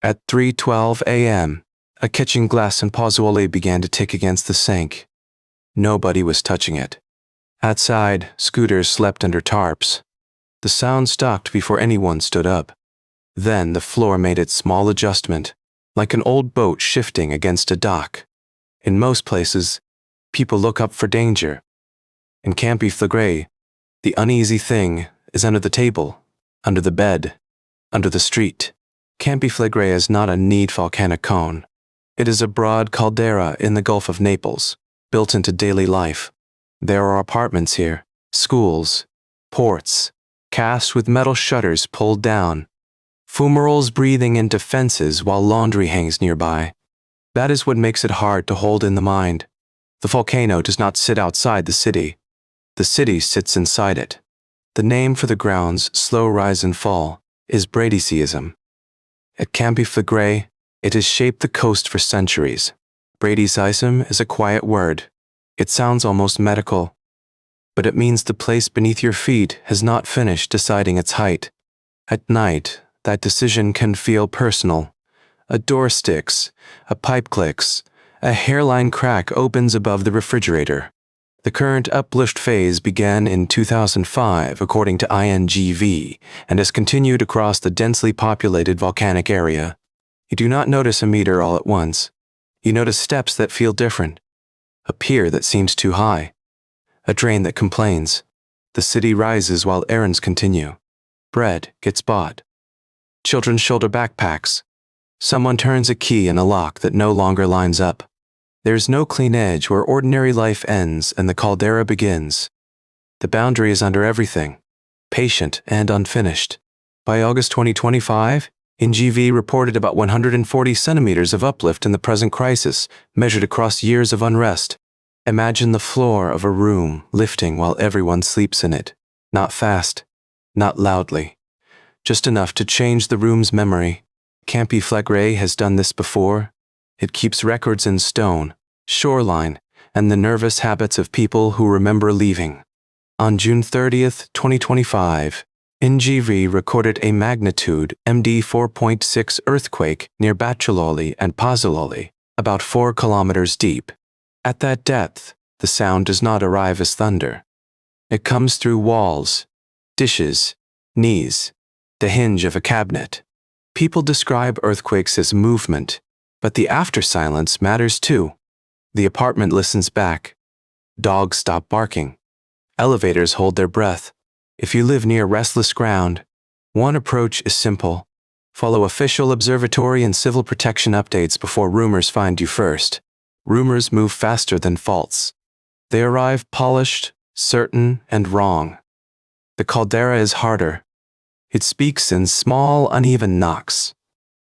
At 3:12 a.m., a kitchen glass in Pozzuoli began to tick against the sink. Nobody was touching it. Outside, scooters slept under tarps. The sound stopped before anyone stood up. Then the floor made its small adjustment, like an old boat shifting against a dock. In most places, people look up for danger. In Campi Flegrei, the uneasy thing is under the table, under the bed, under the street. Campi Flegrei is not a neat volcanic cone. It is a broad caldera in the Gulf of Naples, built into daily life. There are apartments here, schools, ports, cast with metal shutters pulled down, fumaroles breathing into fences while laundry hangs nearby. That is what makes it hard to hold in the mind. The volcano does not sit outside the city. The city sits inside it. The name for the ground's slow rise and fall is Bradyseism. At Campi Flegrei, it has shaped the coast for centuries. Bradyseism is a quiet word. It sounds almost medical, but it means the place beneath your feet has not finished deciding its height. At night, that decision can feel personal. A door sticks, a pipe clicks, a hairline crack opens above the refrigerator. The current uplift phase began in 2005, according to INGV, and has continued across the densely populated volcanic area. You do not notice a meter all at once. You notice steps that feel different. A pier that seems too high. A drain that complains. The city rises while errands continue. Bread gets bought. Children shoulder backpacks. Someone turns a key in a lock that no longer lines up. There's no clean edge where ordinary life ends and the caldera begins. The boundary is under everything, patient and unfinished. By August 2025, INGV reported about 140 centimeters of uplift in the present crisis, measured across years of unrest. Imagine the floor of a room lifting while everyone sleeps in it. Not fast, not loudly, just enough to change the room's memory. Campi Flegrei has done this before. It keeps records in stone, shoreline, and the nervous habits of people who remember leaving. On June 30th, 2025, INGV recorded a magnitude MD 4.6 earthquake near Bacciololi and Pozzuoli, about 4 kilometers deep. At that depth, the sound does not arrive as thunder. It comes through walls, dishes, knees, the hinge of a cabinet. People describe earthquakes as movement, but the after silence matters too. The apartment listens back. Dogs stop barking. Elevators hold their breath. If you live near restless ground, one approach is simple. Follow official observatory and civil protection updates before rumors find you first. Rumors move faster than faults. They arrive polished, certain, and wrong. The caldera is harder. It speaks in small, uneven knocks.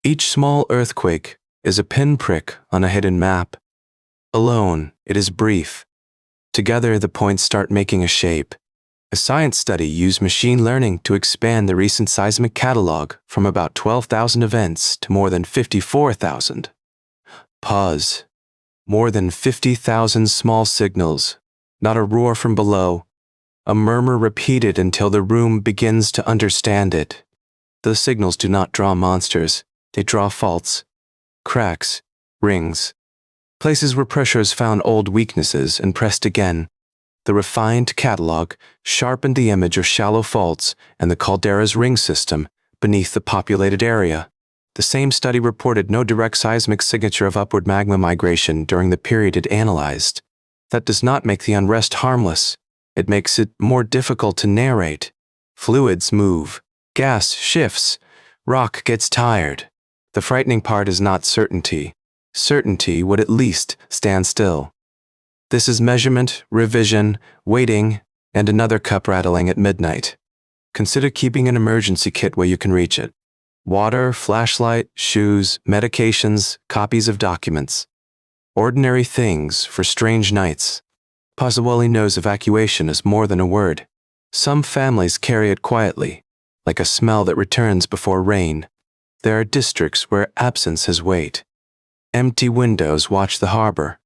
Each small earthquake is a pinprick on a hidden map. Alone, it is brief. Together, the points start making a shape. A science study used machine learning to expand the recent seismic catalog from about 12,000 events to more than 54,000. Pause. More than 50,000 small signals, not a roar from below, a murmur repeated until the room begins to understand it. The signals do not draw monsters, they draw faults, cracks, rings, places where pressures found old weaknesses and pressed again. The refined catalog sharpened the image of shallow faults and the caldera's ring system beneath the populated area. The same study reported no direct seismic signature of upward magma migration during the period it analyzed. That does not make the unrest harmless. It makes it more difficult to narrate. Fluids move, gas shifts, rock gets tired. The frightening part is not certainty. Certainty would at least stand still. This is measurement, revision, waiting, and another cup rattling at midnight. Consider keeping an emergency kit where you can reach it. Water, flashlight, shoes, medications, copies of documents. Ordinary things for strange nights. Pozzuoli knows evacuation is more than a word. Some families carry it quietly, like a smell that returns before rain. There are districts where absence has weight. Empty windows watch the harbor.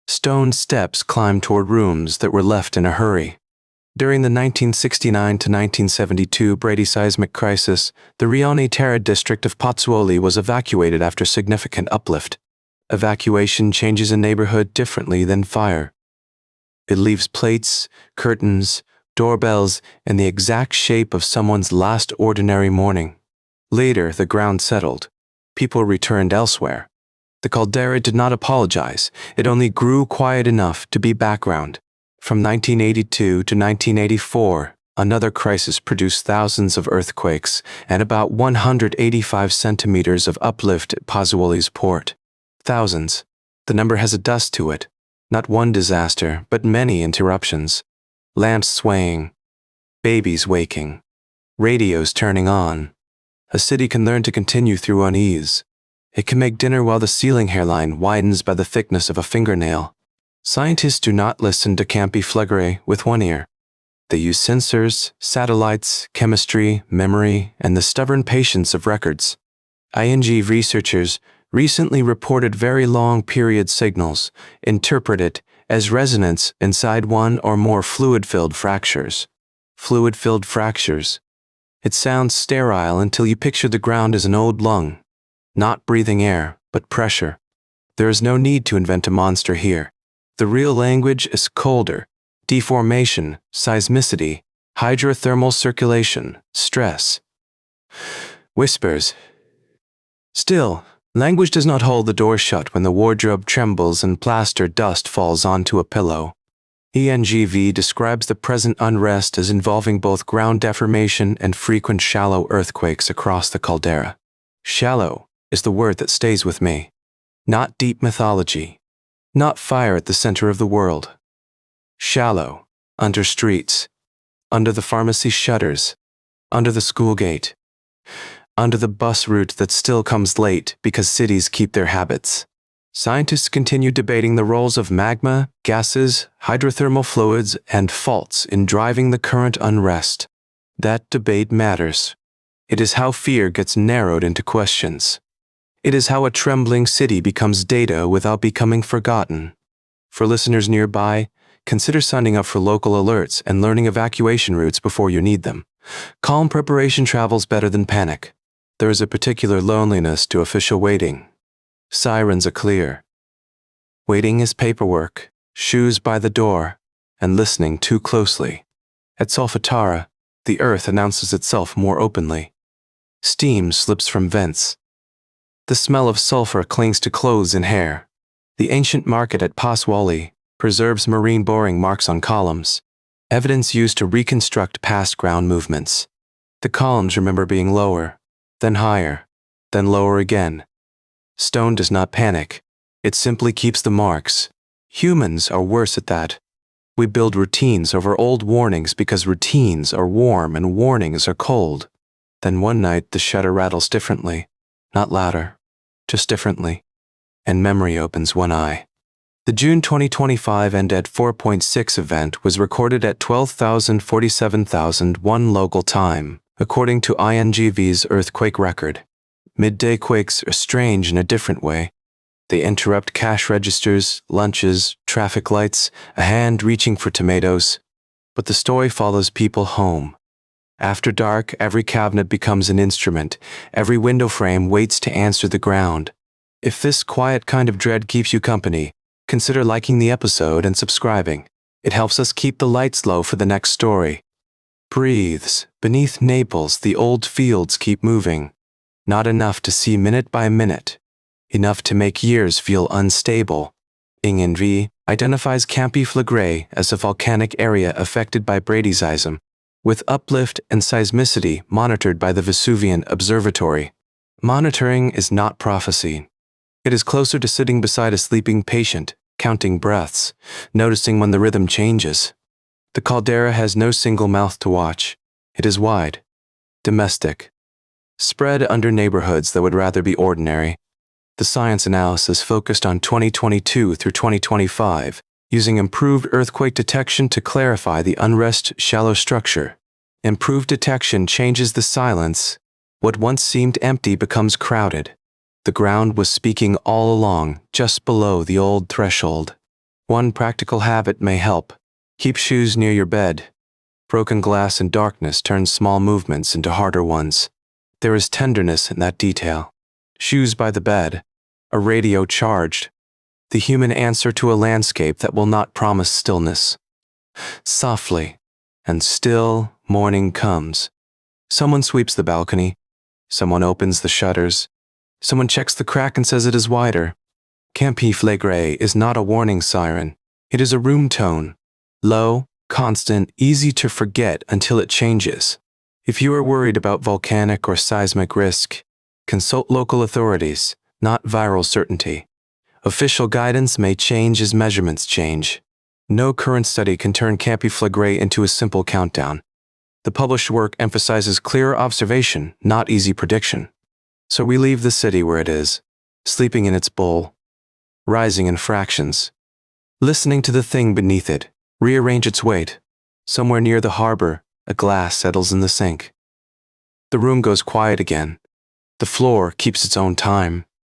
Stone steps climb toward rooms that were left in a hurry. During the 1969 to 1972 Bradyseismic crisis, the Rione Terra district of Pozzuoli was evacuated after significant uplift. Evacuation changes a neighborhood differently than fire. It leaves plates, curtains, doorbells, in the exact shape of someone's last ordinary morning. Later, the ground settled. People returned elsewhere. The caldera did not apologize. It only grew quiet enough to be background. From 1982 to 1984, another crisis produced thousands of earthquakes and about 185 centimeters of uplift at Pozzuoli's port. Thousands. The number has a dust to it. Not one disaster, but many interruptions. Lamps swaying. Babies waking. Radios turning on. A city can learn to continue through unease. It can make dinner while the ceiling hairline widens by the thickness of a fingernail. Scientists do not listen to Campi Flegrei with one ear. They use sensors, satellites, chemistry, memory, and the stubborn patience of records. ING researchers recently reported very long-period signals, interpreted as resonance inside one or more fluid-filled fractures. Fluid-filled fractures. It sounds sterile until you picture the ground as an old lung. Not breathing air, but pressure. There is no need to invent a monster here. The real language is colder, deformation, seismicity, hydrothermal circulation, stress. Whispers. Still, language does not hold the door shut when the wardrobe trembles and plaster dust falls onto a pillow. ENGV describes the present unrest as involving both ground deformation and frequent shallow earthquakes across the caldera. Shallow is the word that stays with me. Not deep mythology. Not fire at the center of the world. Shallow, under streets, under the pharmacy shutters, under the school gate, under the bus route that still comes late because cities keep their habits. Scientists continue debating the roles of magma, gases, hydrothermal fluids, and faults in driving the current unrest. That debate matters. It is how fear gets narrowed into questions. It is how a trembling city becomes data without becoming forgotten. For listeners nearby, consider signing up for local alerts and learning evacuation routes before you need them. Calm preparation travels better than panic. There is a particular loneliness to official waiting. Sirens are clear. Waiting is paperwork, shoes by the door, and listening too closely. At Solfatara, the earth announces itself more openly. Steam slips from vents. The smell of sulfur clings to clothes and hair. The ancient market at Pozzuoli preserves marine boring marks on columns, evidence used to reconstruct past ground movements. The columns remember being lower, then higher, then lower again. Stone does not panic. It simply keeps the marks. Humans are worse at that. We build routines over old warnings because routines are warm and warnings are cold. Then one night the shutter rattles differently, not louder, just differently, and memory opens one eye. The June 2025 end at 4.6 event was recorded at 12,047,001 local time, according to INGV's earthquake record. Midday quakes are strange in a different way. They interrupt cash registers, lunches, traffic lights, a hand reaching for tomatoes. But the story follows people home. After dark, every cabinet becomes an instrument. Every window frame waits to answer the ground. If this quiet kind of dread keeps you company, consider liking the episode and subscribing. It helps us keep the lights low for the next story. Breathes. Beneath Naples, the old fields keep moving. Not enough to see minute by minute. Enough to make years feel unstable. INGV identifies Campi Flegrei as a volcanic area affected by Bradyseism, with uplift and seismicity monitored by the Vesuvian Observatory. Monitoring is not prophecy. It is closer to sitting beside a sleeping patient, counting breaths, noticing when the rhythm changes. The caldera has no single mouth to watch. It is wide, domestic, spread under neighborhoods that would rather be ordinary. The science analysis focused on 2022 through 2025, using improved earthquake detection to clarify the unrest shallow structure. Improved detection changes the silence. What once seemed empty becomes crowded. The ground was speaking all along, just below the old threshold. One practical habit may help. Keep shoes near your bed. Broken glass and darkness turn small movements into harder ones. There is tenderness in that detail. Shoes by the bed, a radio charged, the human answer to a landscape that will not promise stillness. Softly and still, morning comes. Someone sweeps the balcony. Someone opens the shutters. Someone checks the crack and says it is wider. Campi Flegrei is not a warning siren. It is a room tone. Low, constant, easy to forget until it changes. If you are worried about volcanic or seismic risk, consult local authorities, not viral certainty. Official guidance may change as measurements change. No current study can turn Campi Flegrei into a simple countdown. The published work emphasizes clear observation, not easy prediction. So we leave the city where it is, sleeping in its bowl, rising in fractions, listening to the thing beneath it rearrange its weight. Somewhere near the harbor, a glass settles in the sink. The room goes quiet again. The floor keeps its own time.